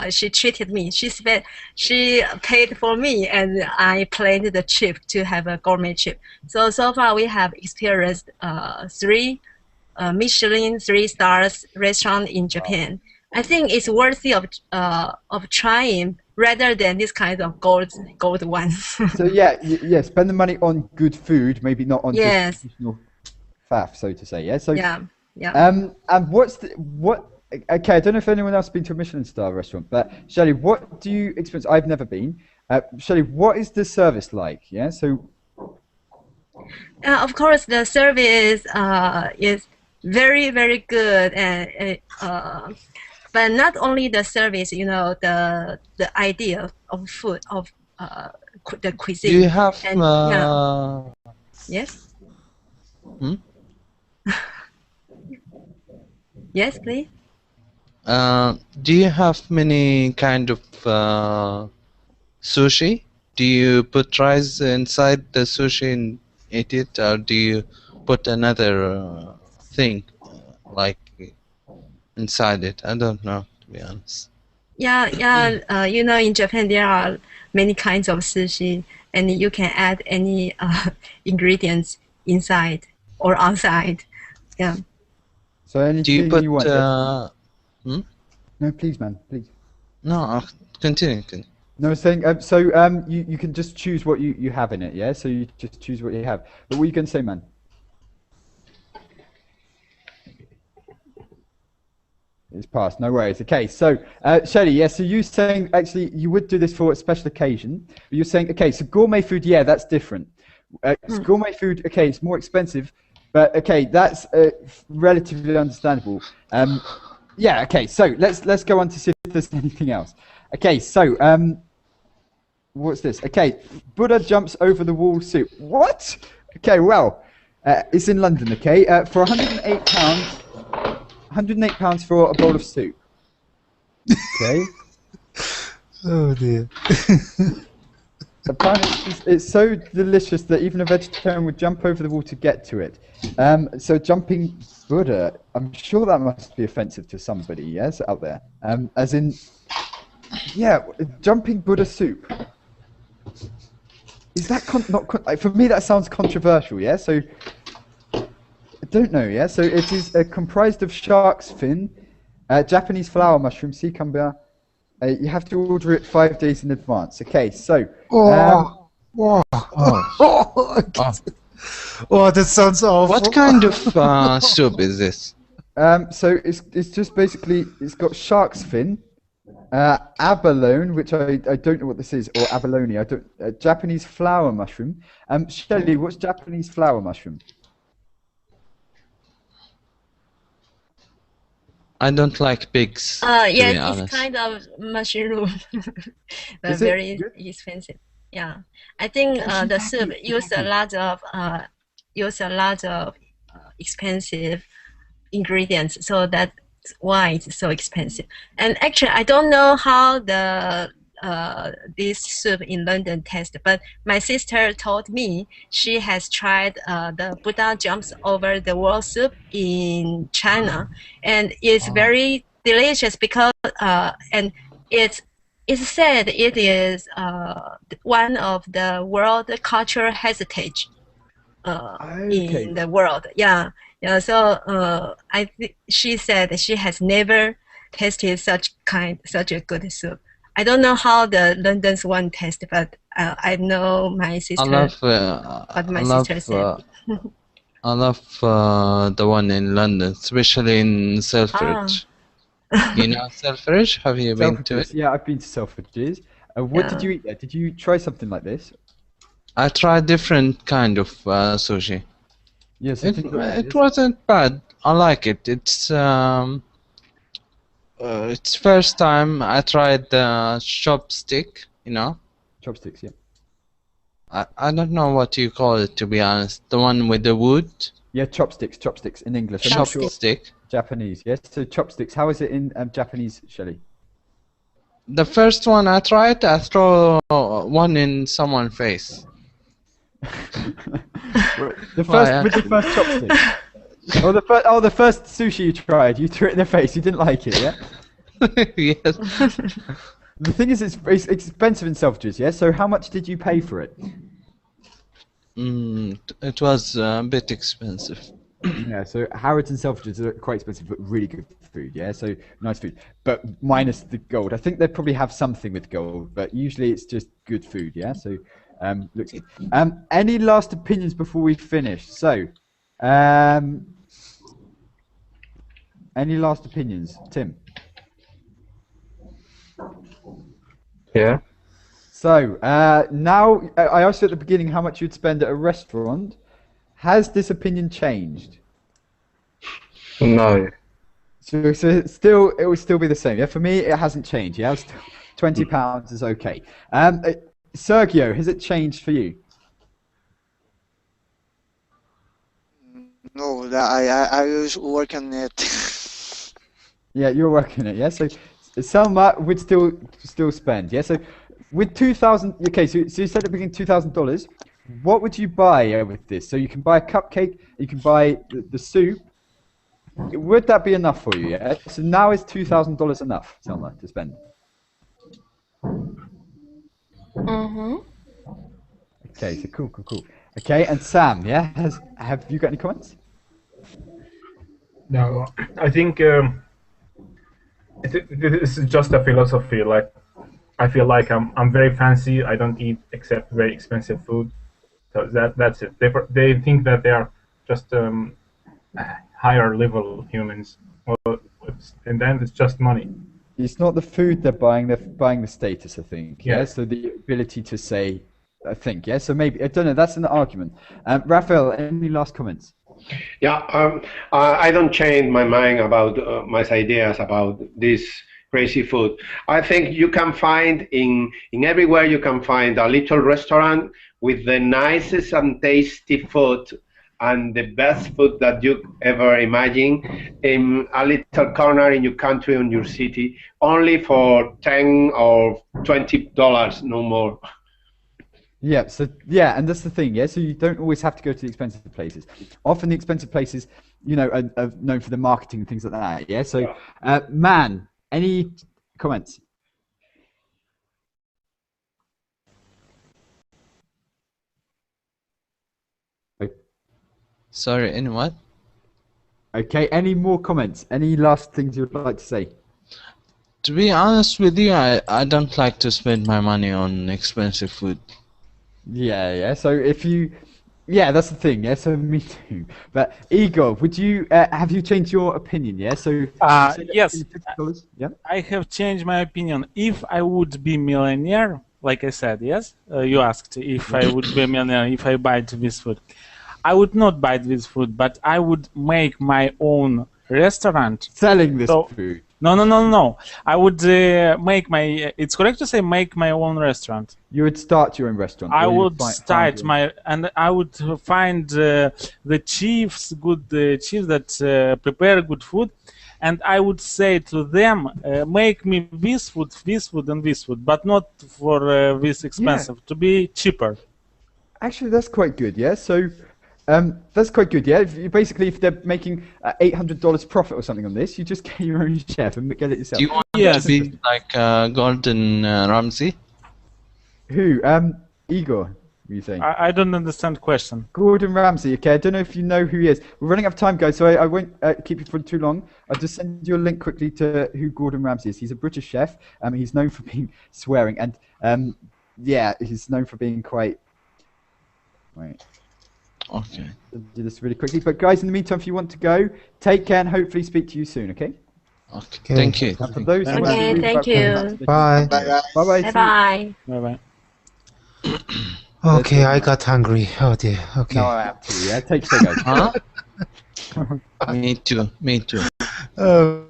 she treated me. She paid for me, and I planned the trip to have a gourmet trip. So far we have experienced three Michelin 3 stars restaurant in Japan. I think it's worthy of trying rather than this kind of gold one. So yeah, spend the money on good food, maybe not on Yes. just traditional faff, so to say. Yeah. So Yeah. and okay, I don't know if anyone else has been to a Michelin star restaurant, but Shelley, what do you experience? I've never been. Shelley, what is the service like? Yeah. So Of course, the service is very, very good, and but not only the service, the idea of food, of the cuisine. Do you have and yes, yes, please. do you have many kind of sushi? Do you put rice inside the sushi and eat it, or do you put another thing like inside it? I don't know, to be honest. Yeah. In Japan there are many kinds of sushi, and you can add any ingredients inside or outside. Yeah. So anything Do you put you want? No, please, man, please. No, continue. No, I was saying, you can just choose what you have in it, yeah? So you just choose what you have. But what are you going to say, man? It's passed, no worries. Okay, so Shelley, yeah, so you're saying actually you would do this for a special occasion. But you're saying, okay, so gourmet food, yeah, that's different. So gourmet food, okay, it's more expensive, but okay, that's relatively understandable. Yeah, okay, so let's go on to see if there's anything else. Okay, so what's this? Okay, Buddha jumps over the wall soup. What? Okay, well, it's in London. Okay, for £108. £108 for a bowl of soup. Okay. Oh dear. Apparently, it's so delicious that even a vegetarian would jump over the wall to get to it. So jumping Buddha, I'm sure that must be offensive to somebody, yes, out there. As in, yeah, jumping Buddha soup. Is that for me? That sounds controversial. Yeah. So I don't know. Yeah. So it is comprised of shark's fin, Japanese flower mushroom, sea cucumber. You have to order it 5 days in advance. Okay. So. Oh, that sounds awful. What kind of soup is this? So it's just basically it's got shark's fin. Abalone, which I don't know what this is, or abalone. Japanese flower mushroom. Shelley, what's Japanese flower mushroom? I don't like pigs. Yes, it's kind of mushroom, but very expensive. Yeah, I think the soup use a lot of expensive ingredients, so that's why it's so expensive. And actually, I don't know how this soup in London tastes, but my sister told me she has tried the Buddha jumps over the wall soup in China, and it's very delicious because and it's said it is one of the world cultural heritage in the world. Yeah. So she said she has never tasted such a good soup. I don't know how the London's one tastes, but I know my sister. Sister said. I love the one in London, especially in Selfridge. You know, Selfridge? Have you been to Selfridges. it? Yeah, I've been to Selfridges. What did Yeah. you eat there? Did you try something like this? I tried different kind of sushi. Yeah, so things like that. It Yes? wasn't bad. I like it. It's first time I tried the chopstick. You know, Chopsticks. Yeah. I don't know what you call it, to be honest. The one with the wood. Yeah, chopsticks. Chopsticks in English. I'm not sure. Chopstick. Japanese. Yes. So chopsticks. How is it in Japanese, Shelley? The first one I tried, I throw one in someone's face. The first with the first chopstick. The first sushi you tried, you threw it in the face. You didn't like it, yeah? Yes. The thing is, it's expensive in Selfridges, yeah. So how much did you pay for it? It was a bit expensive. Yeah. So Harrods and Selfridges are quite expensive, but really good food, yeah. So nice food, but minus the gold. I think they probably have something with gold, but usually it's just good food, yeah. So looks good. Any last opinions before we finish? So, any last opinions, Tim? Yeah. So now I asked you at the beginning how much you'd spend at a restaurant. Has this opinion changed? No. So still, it would still be the same. Yeah, for me, it hasn't changed. Yeah, still, £20 is okay. Sergio, has it changed for you? No, I was working it. Yeah, you're working it. Yeah, so Selma would still spend. Yeah, so with 2,000. Okay, so you said at the beginning $2,000. What would you buy with this? So you can buy a cupcake. You can buy the soup. Would that be enough for you? Yeah. So now is $2,000 enough, Selma, to spend? Mm-hmm. Okay, so cool. Okay, and Sam, yeah, have you got any comments? No, I think this is just a philosophy. Like, I feel like I'm very fancy. I don't eat except very expensive food. So that's it. They think that they are just higher level humans. Well, and then it's just money. It's not the food they're buying the status, I think. Yeah. Yeah. So the ability to say, I think. Yeah. So maybe I don't know. That's an argument. Rafael, any last comments? Yeah, I don't change my mind about my ideas about this crazy food. I think you can find in everywhere you can find a little restaurant with the nicest and tasty food and the best food that you ever imagine in a little corner in your country or in your city, only for $10 or $20, no more. Yeah, so yeah, and that's the thing, yeah. So you don't always have to go to the expensive places. Often the expensive places, are known for the marketing and things like that. Yeah. So, Man, any comments? Sorry, in what? Okay. Any more comments? Any last things you would like to say? To be honest with you, I don't like to spend my money on expensive food. Yeah. So yeah, that's the thing. Yeah, so me too. But Igor, would you have you changed your opinion? Yeah, so you said Yes, $50. Yeah. I have changed my opinion. If I would be millionaire, like I said, yes, you asked if I would be a millionaire if I buy this food. I would not buy this food, but I would make my own restaurant. Selling this food. No. I would make my. It's correct to say make my own restaurant. You would start your own restaurant. I would start and I would find the chiefs, good chiefs that prepare good food, and I would say to them, make me this food, and this food, but not for this expensive. To be cheaper. Actually, that's quite good. Yeah. So. That's quite good, yeah. If they're making $800 profit or something on this, you just get your own chef and get it yourself. Do you want to be like Gordon Ramsay? Who? Igor, you saying? I don't understand the question. Gordon Ramsay. Okay, I don't know if you know who he is. We're running out of time, guys, so I won't keep you for too long. I'll just send you a link quickly to who Gordon Ramsay is. He's a British chef. He's known for being swearing, and yeah, he's known for being quite. Wait. Okay. I'll do this really quickly. But guys, in the meantime, if you want to go, take care and hopefully speak to you soon, okay? Okay. Thank you. And for those who want to Okay, read thank about you. Bye. Bye-bye. Bye bye. Bye bye. Okay, I got hungry. Oh dear. Okay. Now I have to. Yeah, take care, guys. Huh? Me too. Me too. Oh.